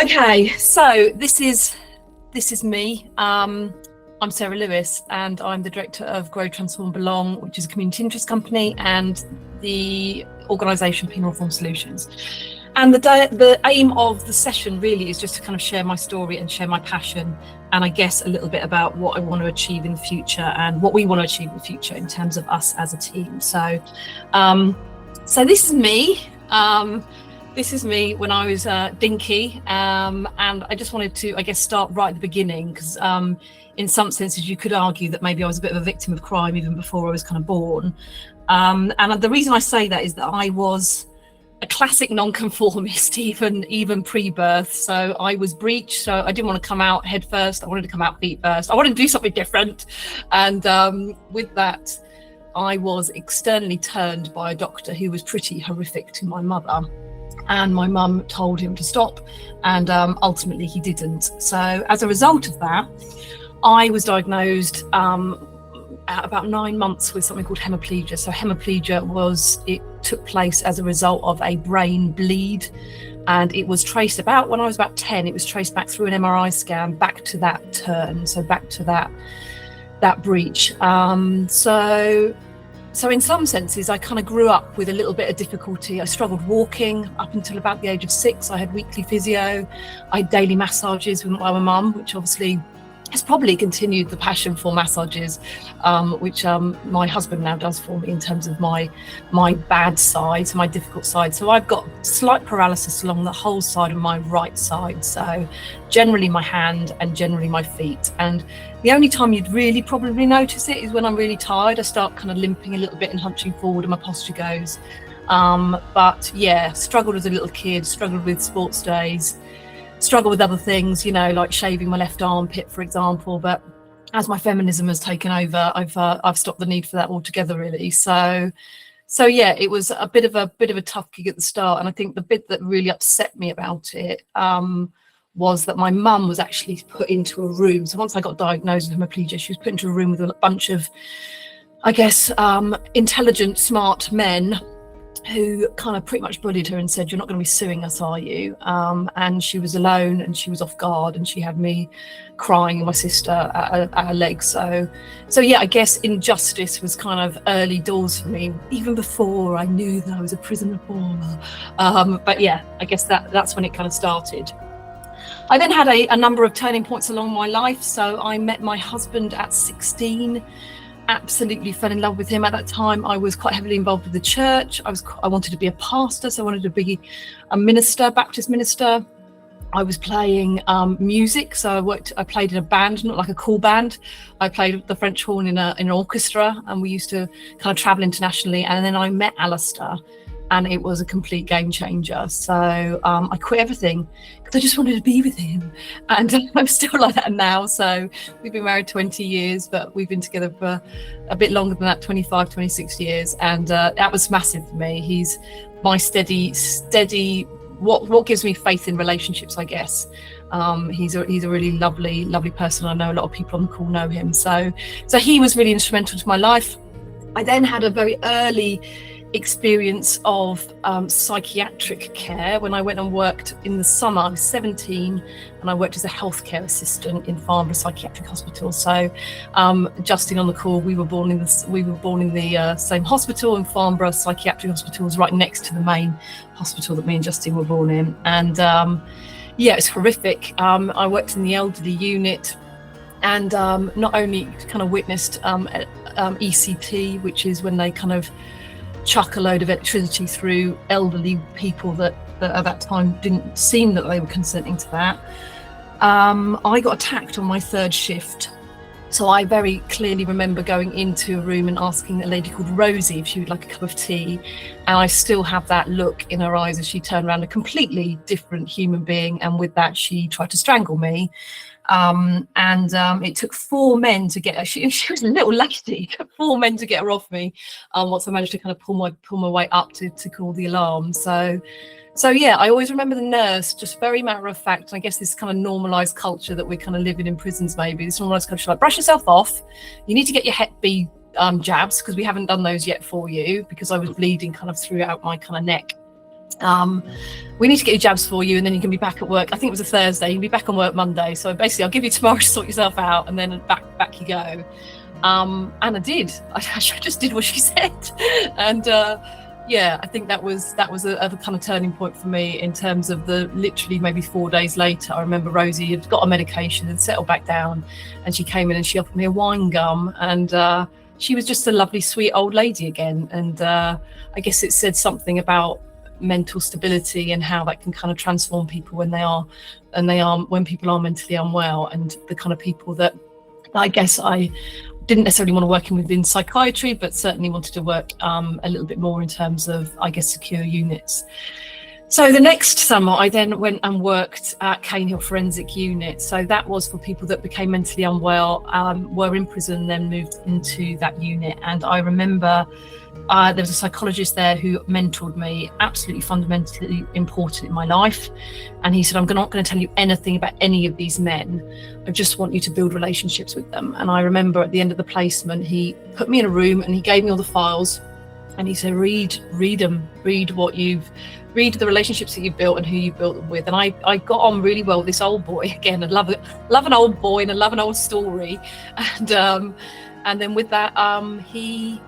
Okay, so this is me. I'm Sarah Lewis, and I'm the director of Grow, Transform, Belong, which is a community interest company, and the organisation Penal Reform Solutions. And the aim of the session really is just to kind of share my story and share my passion, and I guess a little bit about what I want to achieve in the future and what we want to achieve in the future in terms of us as a team. So this is me. This is me when I was dinky, and I just wanted to, I guess, start right at the beginning, because in some senses you could argue that maybe I was a bit of a victim of crime even before I was kind of born. And the reason I say that is that I was a classic non-conformist, even pre-birth. So I was breech, so I didn't want to come out head first. I wanted to come out feet first. I wanted to do something different. And with that, I was externally turned by a doctor who was pretty horrific to my mother. And my mum told him to stop, and ultimately he didn't. So as a result of that, I was diagnosed at about 9 months with something called hemiplegia. So hemiplegia took place as a result of a brain bleed, and it was traced when I was about 10, it was traced back through an MRI scan back to that turn, so back to that breach. So in some senses, I kind of grew up with a little bit of difficulty. I struggled walking up until about the age of 6. I had weekly physio. I had daily massages with my mum, which obviously has probably continued the passion for massages, which my husband now does for me in terms of my bad side, so my difficult side. So I've got slight paralysis along the whole side of my right side. So generally my hand and generally my feet. And the only time you'd really probably notice it is when I'm really tired. I start kind of limping a little bit and hunching forward and my posture goes. But yeah, struggled as a little kid, struggled with sports days, struggle with other things, like shaving my left armpit, for example. But as my feminism has taken over, I've stopped the need for that altogether, really. So yeah, it was a bit of a tough gig at the start. And I think the bit that really upset me about it was that my mum was actually put into a room. So once I got diagnosed with hemiplegia, she was put into a room with a bunch of, I guess, intelligent, smart men who kind of pretty much bullied her and said, "You're not going to be suing us, are you?" And she was alone and she was off guard, and she had me crying and my sister at her legs. So yeah, I guess injustice was kind of early doors for me, even before I knew that I was a prison reformer. But yeah, I guess that's when it kind of started. I then had a number of turning points along my life. So I met my husband at 16. Absolutely fell in love with him. At that time, I was quite heavily involved with the church. I wanted to be a pastor, so I wanted to be a minister, Baptist minister. I was playing music, so I played in a band, not like a cool band. I played the French horn in an orchestra, and we used to kind of travel internationally. And then I met Alistair, and it was a complete game changer. So I quit everything because I just wanted to be with him. And I'm still like that now. So we've been married 20 years, but we've been together for a bit longer than that, 25, 26 years. And that was massive for me. He's my steady, what gives me faith in relationships, I guess. He's a really lovely person. I know a lot of people on the call know him. So he was really instrumental to my life. I then had a very early experience of psychiatric care when I went and worked in the summer. I was 17 and I worked as a healthcare assistant in Farnborough Psychiatric Hospital. So Justine on the call, we were born in the same hospital, and Farnborough Psychiatric Hospital was right next to the main hospital that me and Justine were born in. And yeah, it's horrific. I worked in the elderly unit, and not only kind of witnessed ECT, which is when they kind of chuck a load of electricity through elderly people that at that time didn't seem that they were consenting to that. I got attacked on my third shift. So I very clearly remember going into a room and asking a lady called Rosie if she would like a cup of tea. And I still have that look in her eyes as she turned around, a completely different human being. And with that, she tried to strangle me. It took 4 men to get her. She was a little lady. It took 4 men to get her off me. Once I managed to kind of pull my way up to call the alarm. So yeah, I always remember the nurse, just very matter of fact. I guess this kind of normalised culture that we're kind of living in prisons, maybe this normalised culture, like, brush yourself off. You need to get your Hep B jabs, because we haven't done those yet for you, because I was bleeding kind of throughout my kind of neck. we need to get your jabs for you, and then you can be back at work. I think it was a Thursday. You can be back on work Monday. So basically, I'll give you tomorrow to sort yourself out, and then back you go. And I did. I just did what she said, and I think that was a kind of turning point for me in terms of the literally maybe 4 days later. I remember Rosie had got a medication and settled back down, and she came in and she offered me a wine gum, and she was just a lovely, sweet old lady again. And I guess it said something about mental stability and how that can kind of transform people when people are mentally unwell, and the kind of people that I guess I didn't necessarily want to work within psychiatry, but certainly wanted to work a little bit more in terms of, I guess, secure units. So the next summer, I then went and worked at Cane Hill Forensic Unit. So that was for people that became mentally unwell, were in prison, then moved into that unit. And I remember there was a psychologist there who mentored me, absolutely fundamentally important in my life. And he said, I'm not going to tell you anything about any of these men. I just want you to build relationships with them. And I remember at the end of the placement, he put me in a room and he gave me all the files. And he said, read them, read the relationships that you've built and who you built them with. And I got on really well with this old boy. Again, I love an old boy and I love an old story. And then with that, he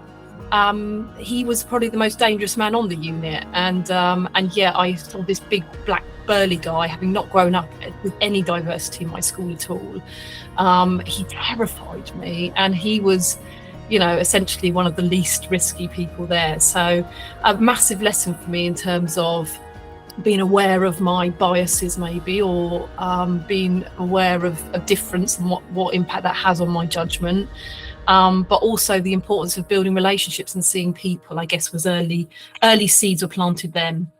was probably the most dangerous man on the unit. And I saw this big black burly guy, having not grown up with any diversity in my school at all. He terrified me, and he was, essentially one of the least risky people there. So a massive lesson for me in terms of being aware of my biases maybe, or being aware of difference and what impact that has on my judgment. But also the importance of building relationships and seeing people, I guess, was early seeds were planted then.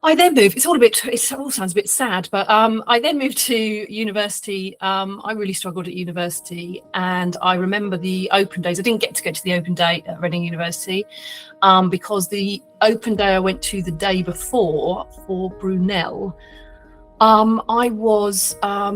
I then moved, it all sounds a bit sad, but I then moved to university. I really struggled at university, and I remember the open days. I didn't get to go to the open day at Reading University because the open day I went to the day before for Brunel, I was a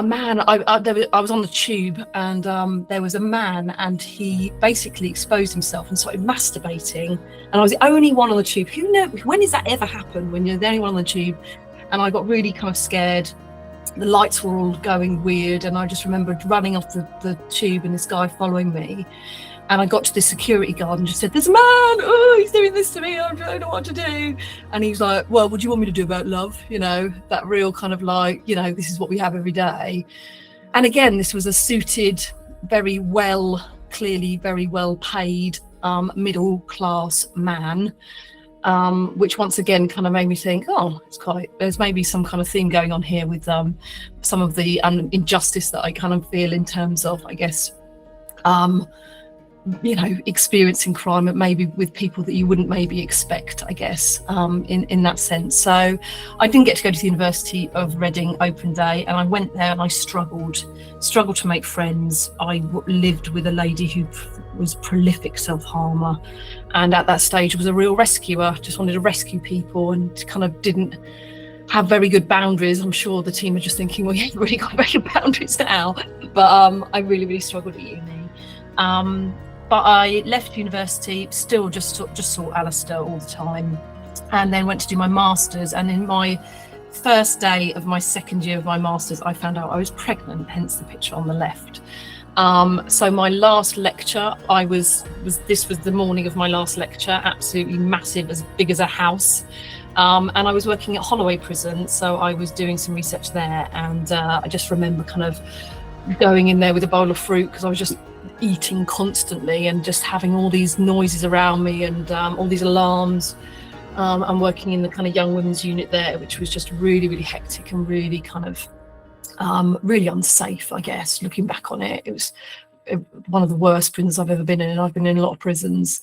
man. I was on the tube, and there was a man, and he basically exposed himself and started masturbating. And I was the only one on the tube. Who knows? When does that ever happen? When you're the only one on the tube? And I got really kind of scared. The lights were all going weird, and I just remembered running off the tube and this guy following me. And I got to the security guard and just said, "There's a man, oh, he's doing this to me, I don't know what to do." And he's like, "Well, what do you want me to do about love?" That real kind of like, this is what we have every day. And again, this was a suited, clearly very well paid, middle class man, which once again kind of made me think, there's maybe some kind of thing going on here with some of the injustice that I kind of feel in terms of, I guess, experiencing crime, maybe with people that you wouldn't maybe expect, I guess, in that sense. So I didn't get to go to the University of Reading open day, and I went there and I struggled to make friends. I lived with a lady who was prolific self-harmer, and at that stage was a real rescuer, just wanted to rescue people and kind of didn't have very good boundaries. I'm sure the team are just thinking, well, yeah, you've really got very good boundaries now. But I really, really struggled at uni. But I left university, still just saw Alistair all the time, and then went to do my master's. And in my first day of my second year of my master's, I found out I was pregnant, hence the picture on the left. So my last lecture, this was the morning of my last lecture, absolutely massive, as big as a house. And I was working at Holloway Prison, so I was doing some research there. And I just remember kind of going in there with a bowl of fruit, because I was just eating constantly and just having all these noises around me and all these alarms. I'm working in the kind of young women's unit there, which was just really, really hectic and really kind of really unsafe, I guess. Looking back on it, it was one of the worst prisons I've ever been in, and I've been in a lot of prisons.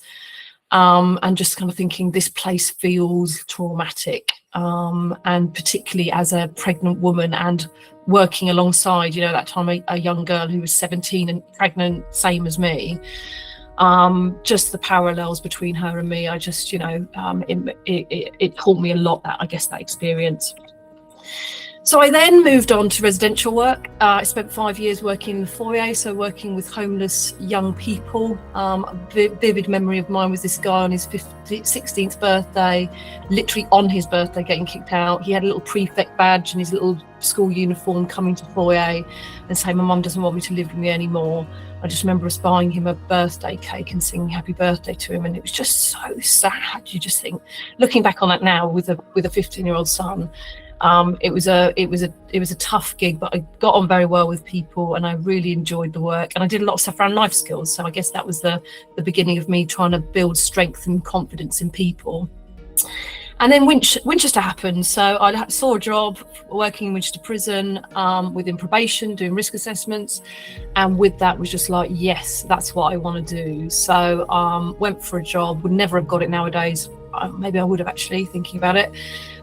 And just kind of thinking, this place feels traumatic, and particularly as a pregnant woman and working alongside, that time a young girl who was 17 and pregnant, same as me. Just the parallels between her and me, I just, it taught me a lot, that, I guess, that experience. So I then moved on to residential work. I spent 5 years working in the foyer, so working with homeless young people. A vivid memory of mine was this guy on his 16th birthday, literally on his birthday, getting kicked out. He had a little prefect badge and his little school uniform, coming to foyer and saying, "My mum doesn't want me to live with me anymore." I just remember us buying him a birthday cake and singing happy birthday to him, and it was just so sad. You just think, looking back on that now with a 15-year-old son, it was a tough gig, but I got on very well with people and I really enjoyed the work, and I did a lot of stuff around life skills. So I guess that was the beginning of me trying to build strength and confidence in people. And then Winchester happened. So I saw a job working in Winchester Prison within probation, doing risk assessments. And with that was just like, yes, that's what I want to do. So went for a job, would never have got it nowadays. Maybe I would have, actually, thinking about it,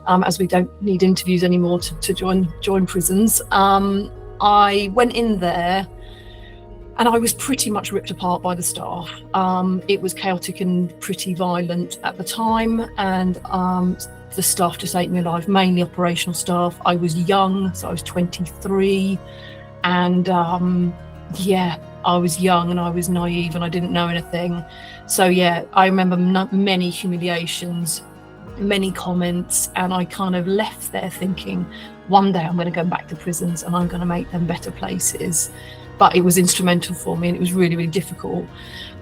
as we don't need interviews anymore to join prisons. I went in there and I was pretty much ripped apart by the staff. It was chaotic and pretty violent at the time, and the staff just ate me alive, mainly operational staff. I was young, so I was 23, and I was young and I was naive and I didn't know anything. So yeah, I remember many humiliations, many comments, and I kind of left there thinking, one day I'm going to go back to prisons and I'm going to make them better places. But it was instrumental for me and it was really, really difficult.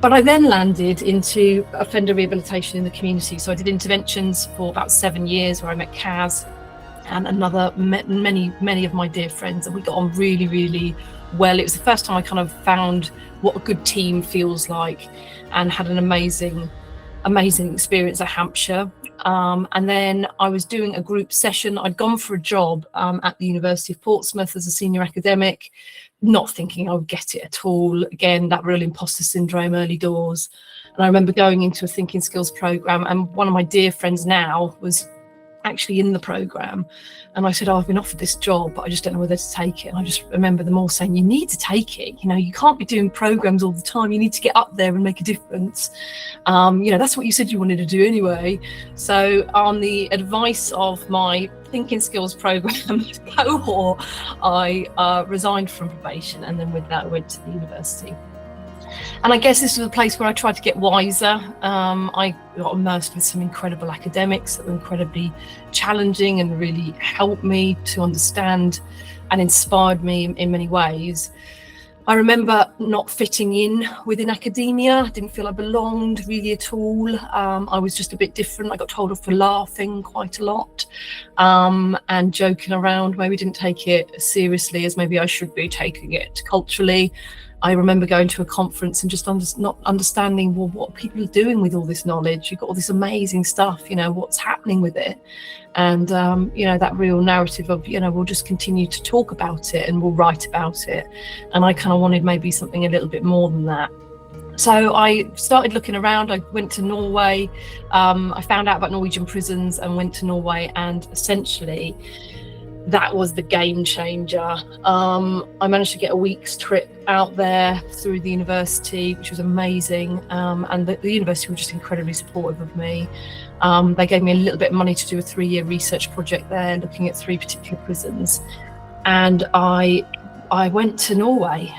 But I then landed into offender rehabilitation in the community. So I did interventions for about 7 years, where I met Kaz and many of my dear friends, and we got on really, really well. It was the first time I kind of found what a good team feels like, and had an amazing experience at Hampshire. And then I was doing a group session. I'd gone for a job at the University of Portsmouth as a senior academic, not thinking I would get it at all. Again, that real imposter syndrome, early doors. And I remember going into a thinking skills program, and one of my dear friends now was actually in the program, and I said, "Oh, I've been offered this job, but I just don't know whether to take it." And I just remember them all saying, "You need to take it. You know, you can't be doing programs all the time. You need to get up there and make a difference. That's what you said you wanted to do anyway." So on the advice of my thinking skills program cohort, I resigned from probation, and then with that I went to the university. And I guess this was a place where I tried to get wiser. I got immersed with some incredible academics that were incredibly challenging and really helped me to understand and inspired me in many ways. I remember not fitting in within academia. I didn't feel I belonged really at all. I was just a bit different. I got told off for laughing quite a lot and joking around. Maybe didn't take it as seriously as maybe I should be taking it culturally. I remember going to a conference and just not understanding, well, what people are doing with all this knowledge. You've got all this amazing stuff, what's happening with it? And, that real narrative of, we'll just continue to talk about it and we'll write about it. And I kind of wanted maybe something a little bit more than that. So I started looking around. I went to Norway. I found out about Norwegian prisons and went to Norway, and essentially that was the game changer. I managed to get a week's trip out there through the university, which was amazing. And the university were just incredibly supportive of me. They gave me a little bit of money to do a 3-year research project there, looking at 3 particular prisons. And I went to Norway.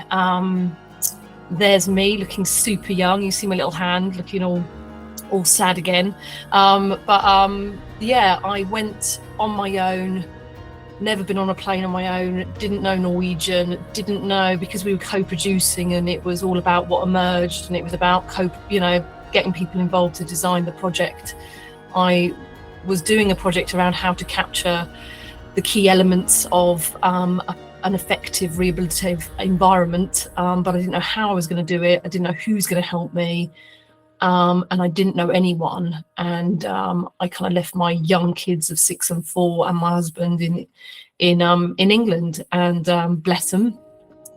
There's me looking super young. You see my little hand looking all sad again. I went on my own. Never been on a plane on my own, didn't know Norwegian, didn't know, because we were co-producing and it was all about what emerged, and it was about getting people involved to design the project. I was doing a project around how to capture the key elements of an effective rehabilitative environment, but I didn't know how I was going to do it. I didn't know who's going to help me. And I didn't know anyone, and I kind of left my young kids of 6 and 4 and my husband in England, and bless them.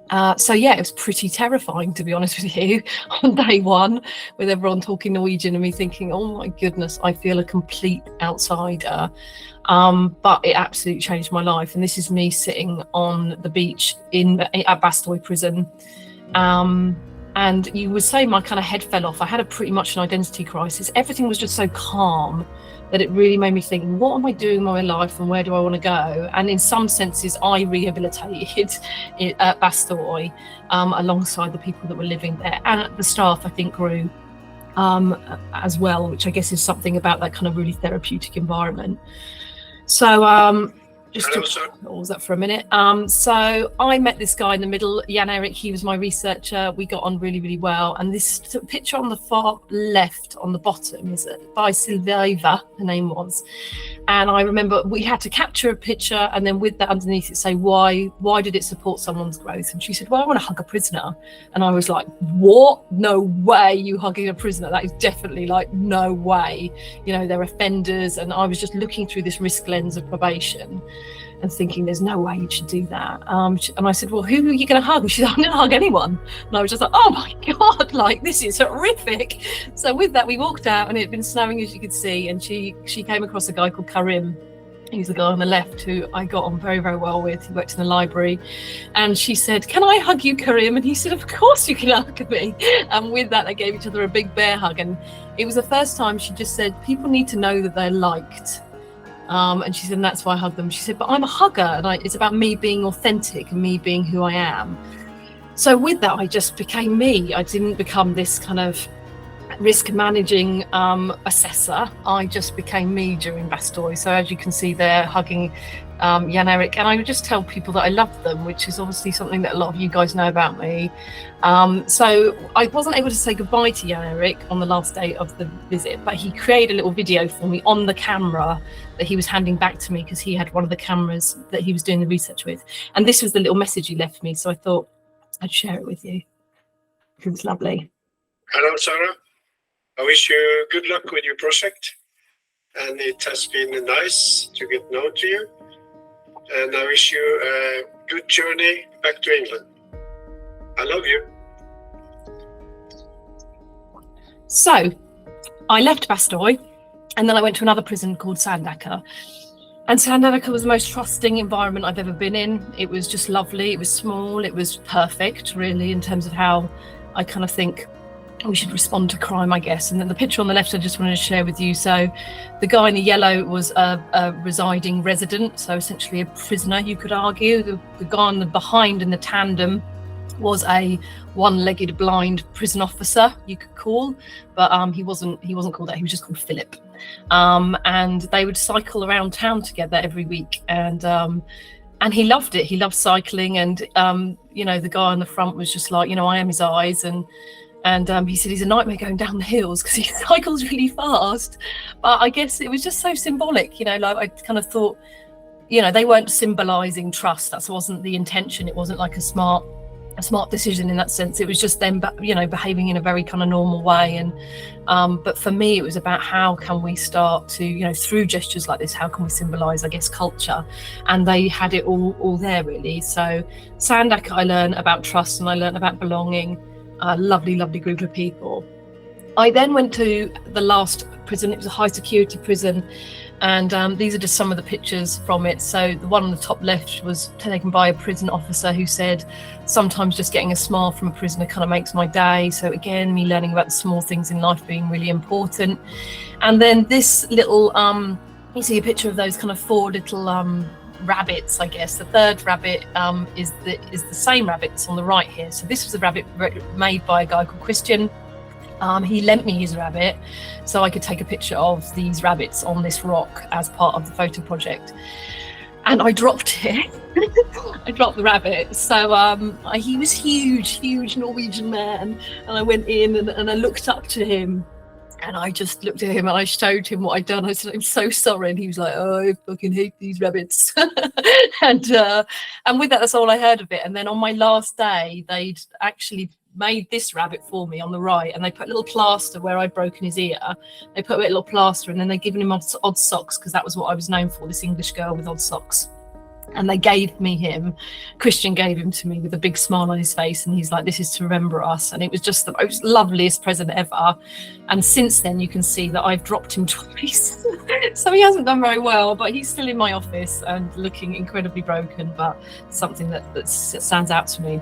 It was pretty terrifying, to be honest with you, on day one, with everyone talking Norwegian and me thinking, oh my goodness, I feel a complete outsider. But it absolutely changed my life, and this is me sitting on the beach at Bastøy prison. And you would say my kind of head fell off. I had pretty much an identity crisis. Everything was just so calm. that it really made me think, what am I doing in my life and where do I want to go? And in some senses, I rehabilitated at Bastoy alongside the people that were living there. And the staff, I think, grew as well, which I guess is something about that kind of really therapeutic environment. So just to pause that for a minute. So I met this guy in the middle, Jan Erik. He was my researcher. We got on really, really well. And this picture on the far left, on the bottom, is by Silvieva, her name was. And I remember we had to capture a picture, and then with that underneath it say, why did it support someone's growth? And she said, well, I want to hug a prisoner. And I was like, what? No way you hugging a prisoner. That is definitely like, no way. You know, they're offenders. And I was just looking through this risk lens of probation and thinking, there's no way you should do that. And I said, well, who are you going to hug? And she said, I'm going to hug anyone. And I was just like, oh my God, like, this is horrific. So with that, we walked out, and it had been snowing, as you could see. And she came across a guy called Karim. He's the guy on the left who I got on very, very well with. He worked in the library. And she said, can I hug you, Karim? And he said, of course you can hug me. And with that, they gave each other a big bear hug. And it was the first time she just said, people need to know that they're liked. And she said, and that's why I hug them. She said, but I'm a hugger, and it's about me being authentic and me being who I am. So with that, I just became me. I didn't become this kind of risk managing assessor. I just became me during Bastoy. So as you can see there, hugging Jan Erik, and I would just tell people that I loved them, which is obviously something that a lot of you guys know about me. So I wasn't able to say goodbye to Jan Erik on the last day of the visit, but he created a little video for me on the camera that he was handing back to me, because he had one of the cameras that he was doing the research with. And this was the little message he left me. So I thought I'd share it with you, because it's lovely. Hello, Sarah. I wish you good luck with your project. And it has been nice to get to know you. And I wish you a good journey back to England. I love you. So I left Bastoy, and then I went to another prison called Sandaker. And Sandaker was the most trusting environment I've ever been in. It was just lovely. It was small. It was perfect, really, in terms of how I kind of think we should respond to crime, I guess. And then the picture on the left I just wanted to share with you. So the guy in the yellow was a residing resident, so essentially a prisoner, you could argue. The guy on the behind in the tandem was a one-legged blind prison officer, you could call, but he wasn't called that. He was just called Philip. And they would cycle around town together every week, and he loved it. He loved cycling, and you know, the guy on the front was just like, you know, I am his eyes. And he said he's a nightmare going down the hills because he cycles really fast. But I guess it was just so symbolic, you know, like I kind of thought, you know, they weren't symbolizing trust. That wasn't the intention. It wasn't like a smart decision in that sense. It was just them, you know, behaving in a very kind of normal way. And but for me, it was about how can we start to, you know, through gestures like this, how can we symbolize, I guess, culture? And they had it all there, really. So Sandaker, I learned about trust, and I learned about belonging. A lovely group of people. I then went to the last prison. It was a high security prison, and these are just some of the pictures from it. So the one on the top left was taken by a prison officer who said, sometimes just getting a smile from a prisoner kind of makes my day. So again, me learning about the small things in life being really important. And then this little you see a picture of those kind of four little rabbits, I guess. The third rabbit is the same rabbit that's on the right here. So this was a rabbit made by a guy called Christian. He lent me his rabbit so I could take a picture of these rabbits on this rock as part of the photo project. And I dropped it. I dropped the rabbit. So he was huge Norwegian man, and I went in and I looked up to him. And I just looked at him and I showed him what I'd done. I said, I'm so sorry. And he was like, oh, I fucking hate these rabbits. and with that, that's all I heard of it. And then on my last day, they'd actually made this rabbit for me on the right. And they put a little plaster where I'd broken his ear. They put a little plaster, and then they'd given him odd socks, because that was what I was known for, this English girl with odd socks. And they gave me him. Christian gave him to me with a big smile on his face, and he's like, this is to remember us. And it was just the most loveliest present ever. And since then, you can see that I've dropped him twice. So he hasn't done very well, but he's still in my office and looking incredibly broken, but something that stands out to me.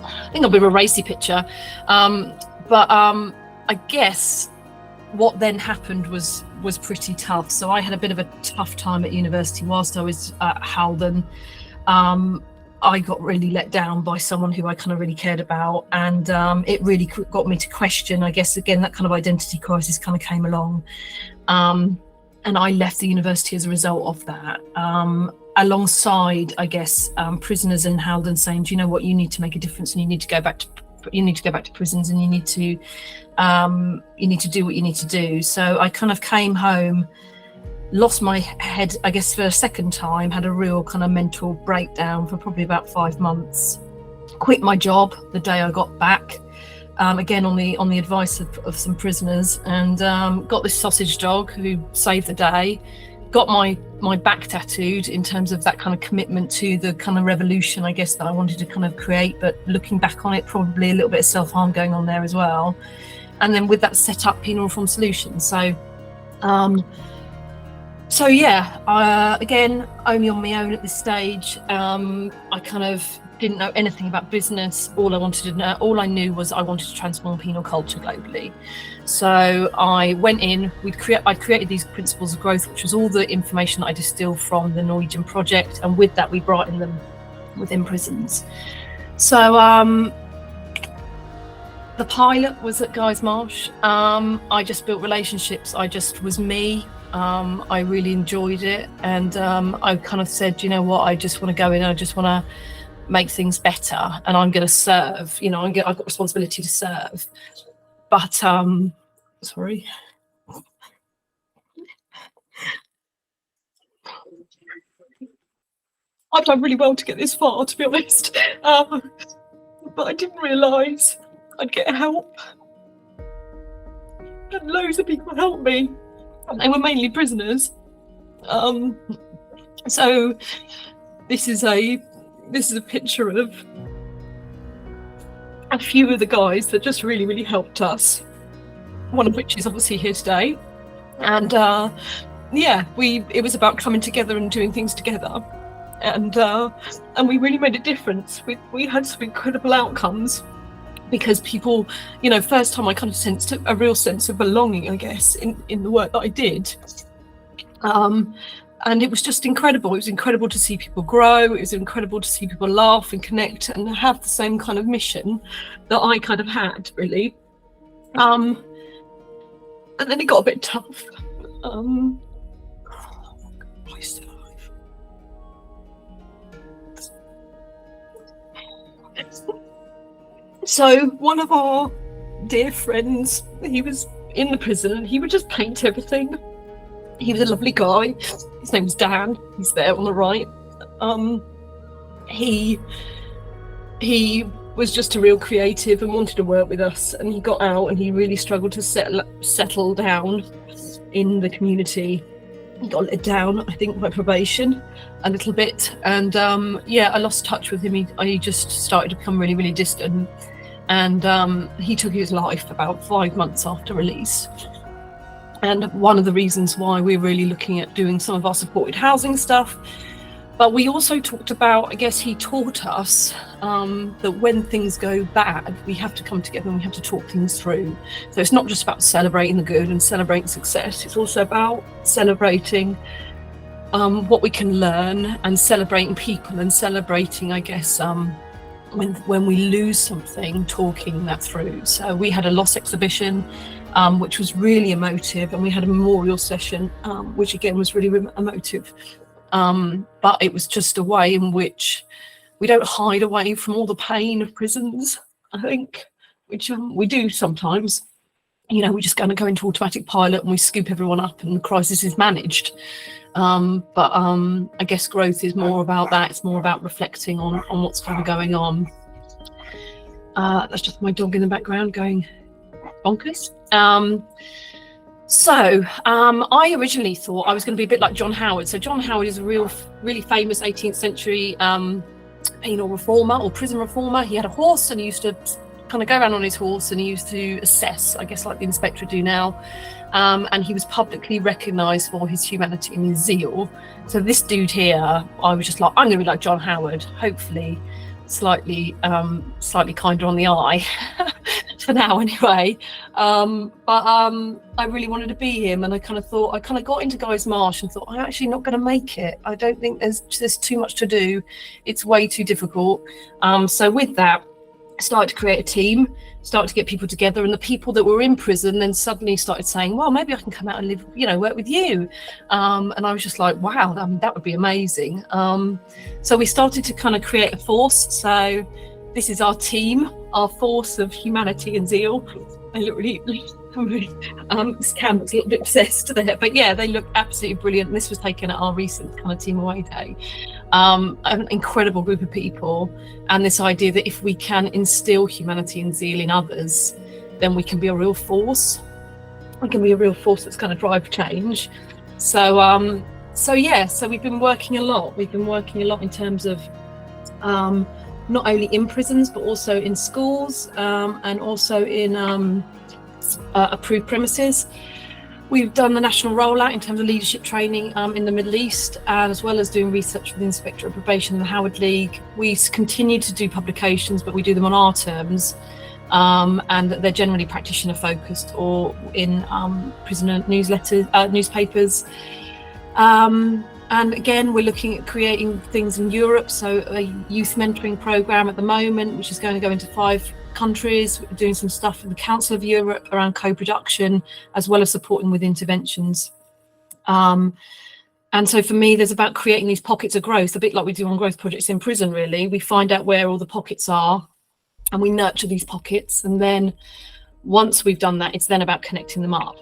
I think I'll be a racy picture. But I guess what then happened was pretty tough. So I had a bit of a tough time at university whilst I was at Haldon. I got really let down by someone who I kind of really cared about, and it really got me to question, I guess, again, that kind of identity crisis kind of came along, and I left the university as a result of that, alongside, I guess, prisoners in Haldon saying, do you know what, you need to make a difference, and you need to go back to prisons, and you need to do what you need to do. So I kind of came home, lost my head, I guess, for a second time, had a real kind of mental breakdown for probably about 5 months, quit my job the day I got back, again on the advice of some prisoners, and got this sausage dog who saved the day, got my back tattooed in terms of that kind of commitment to the kind of revolution, I guess, that I wanted to kind of create, but looking back on it, probably a little bit of self-harm going on there as well. And then with that, set up Penal Reform Solutions. So yeah, again, only on my own at this stage. I kind of didn't know anything about business. All I knew was I wanted to transform penal culture globally. So I went in. I created these principles of growth, which was all the information that I distilled from the Norwegian project, and with that, we brought in them within prisons. So the pilot was at Guy's Marsh. I just built relationships. I just was me. I really enjoyed it, and I kind of said, you know what, I just want to go in, I just want to make things better, and I'm going to serve, I've got responsibility to serve. But sorry, I've done really well to get this far, to be honest, but I didn't realise I'd get help, and loads of people helped me. They were mainly prisoners. So this is a picture of a few of the guys that just really, really helped us. One of which is obviously here today. And it was about coming together and doing things together. And we really made a difference. We had some incredible outcomes, because people, first time I kind of sensed a real sense of belonging, I guess, in the work that I did. And it was just incredible. It was incredible to see people grow. It was incredible to see people laugh and connect and have the same kind of mission that I kind of had, really. And then it got a bit tough. Christ alive. So one of our dear friends, he was in the prison, and he would just paint everything. He was a lovely guy. His name was Dan. He's there on the right. He was just a real creative and wanted to work with us. And he got out, and he really struggled to settle down in the community. He got let down, I think, by probation a little bit. And I lost touch with him. He just started to become really, really distant. And he took his life about 5 months after release. And one of the reasons why we're really looking at doing some of our supported housing stuff. But we also talked about, I guess he taught us that when things go bad, we have to come together and we have to talk things through. So it's not just about celebrating the good and celebrating success. It's also about celebrating what we can learn, and celebrating people, and celebrating, I guess, when we lose something, talking that through. So we had a loss exhibition, which was really emotive, and we had a memorial session, which again was really emotive. But it was just a way in which we don't hide away from all the pain of prisons, I think, which we do sometimes. We just kind of go into automatic pilot and we scoop everyone up and the crisis is managed. But I guess growth is more about that. It's more about reflecting on what's kind of going on. That's just my dog in the background going bonkers. So I originally thought I was going to be a bit like John Howard. So John Howard is a really famous 18th century penal reformer or prison reformer. He had a horse, and he used to kind of go around on his horse, and he used to assess, I guess, like the inspector do now. And he was publicly recognised for his humanity and his zeal. So this dude here, I was just like, I'm going to be like John Howard, hopefully slightly kinder on the eye. for now anyway. I really wanted to be him, and I kind of got into Guy's Marsh and thought, I'm actually not going to make it. I don't think there's too much to do. It's way too difficult. So with that, I started to create a team, started to get people together, and the people that were in prison then suddenly started saying, well, maybe I can come out and live, work with you. And I was just like, wow, that would be amazing. So we started to kind of create a force. So this is our team, our force of humanity and zeal. They look really this camera's a little bit obsessed there, but yeah, they look absolutely brilliant. This was taken at our recent kind of team away day. An incredible group of people, and this idea that if we can instill humanity and zeal in others, then we can be a real force. We can be a real force that's going to drive change. So we've been working a lot. We've been working a lot in terms of not only in prisons, but also in schools, and also in approved premises. We've done the national rollout in terms of leadership training in the Middle East, and as well as doing research with the Inspectorate of Probation and the Howard League. We continue to do publications, but we do them on our terms, and they're generally practitioner focused or in prisoner newspapers. And again, we're looking at creating things in Europe. So a youth mentoring program at the moment, which is going to go into 5 countries. We're doing some stuff with the Council of Europe around co-production, as well as supporting with interventions. And so for me, there's about creating these pockets of growth, a bit like we do on growth projects in prison, really. We find out where all the pockets are and we nurture these pockets. And then once we've done that, it's then about connecting them up.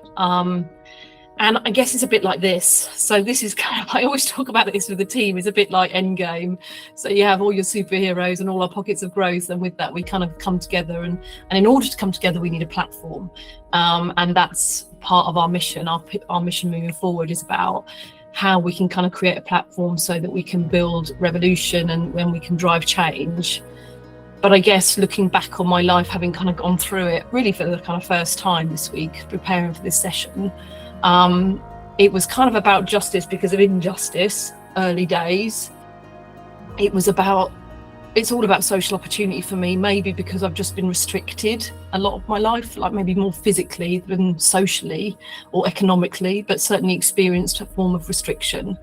And I guess it's a bit like this. So this is kind of, I always talk about this with the team, it's a bit like Endgame. So you have all your superheroes and all our pockets of growth. And with that, we kind of come together. And in order to come together, we need a platform. And that's part of our mission. Our mission moving forward is about how we can kind of create a platform so that we can build revolution and when we can drive change. But I guess looking back on my life, having kind of gone through it really for the kind of first time this week, preparing for this session, it was kind of about justice because of injustice, early days. It's all about social opportunity for me, maybe because I've just been restricted a lot of my life, like maybe more physically than socially or economically, but certainly experienced a form of restriction.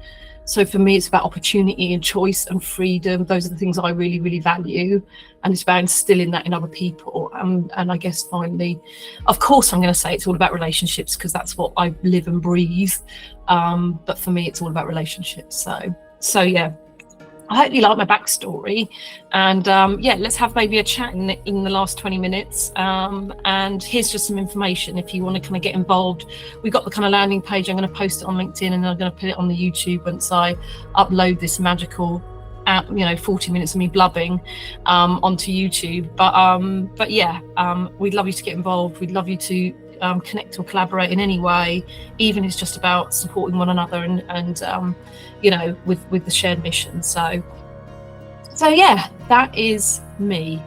So for me, it's about opportunity and choice and freedom. Those are the things I really, really value. And it's about instilling that in other people. And I guess finally, of course, I'm going to say it's all about relationships because that's what I live and breathe. But for me, it's all about relationships. So yeah, I hope you like my backstory. And let's have maybe a chat in the last 20 minutes. And here's just some information if you want to kind of get involved. We've got the kind of landing page. I'm going to post it on LinkedIn and I'm going to put it on the YouTube once I upload this magical 40 minutes of me blubbing onto YouTube. But we'd love you to get involved. We'd love you to connect or collaborate in any way, even if it's just about supporting one another and with the shared mission. So yeah, that is me.